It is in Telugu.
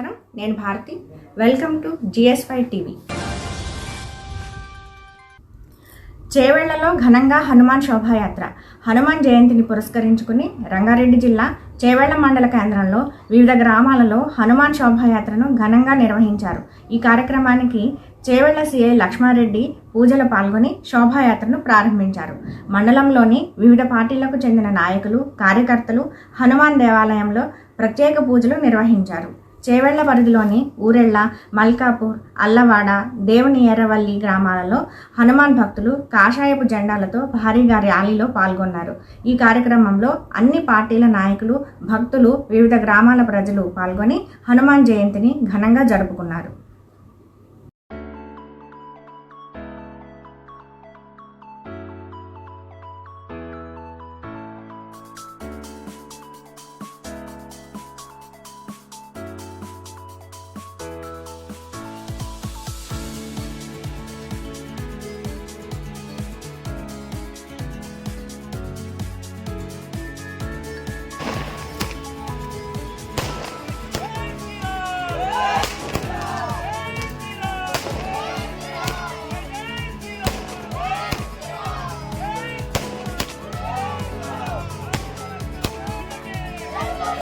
నమస్కారం, నేను Bharati. Welcome to GS5 TV. చేవెళ్లలో ఘనంగా హనుమాన్ శోభాయాత్ర. హనుమాన్ జయంతిని పురస్కరించుకుని రంగారెడ్డి జిల్లా చేవెళ్ల మండల కేంద్రంలో వివిధ గ్రామాలలో హనుమాన్ శోభాయాత్రను ఘనంగా నిర్వహించారు. ఈ కార్యక్రమానికి చేవెళ్ల సిఐ లక్ష్మారెడ్డి పూజలు పాల్గొని శోభాయాత్రను ప్రారంభించారు. మండలంలోని వివిధ పార్టీలకు చెందిన నాయకులు, కార్యకర్తలు హనుమాన్ దేవాలయంలో ప్రత్యేక పూజలు నిర్వహించారు. చేవెళ్ల పరిధిలోని ఊరెళ్ల, మల్కాపూర్, అల్లవాడ, దేవుని ఎర్రవల్లి గ్రామాలలో హనుమాన్ భక్తులు కాషాయపు జెండాలతో భారీగా ర్యాలీలో పాల్గొన్నారు. ఈ కార్యక్రమంలో అన్ని పార్టీల నాయకులు, భక్తులు, వివిధ గ్రామాల ప్రజలు పాల్గొని హనుమాన్ జయంతిని ఘనంగా జరుపుకున్నారు.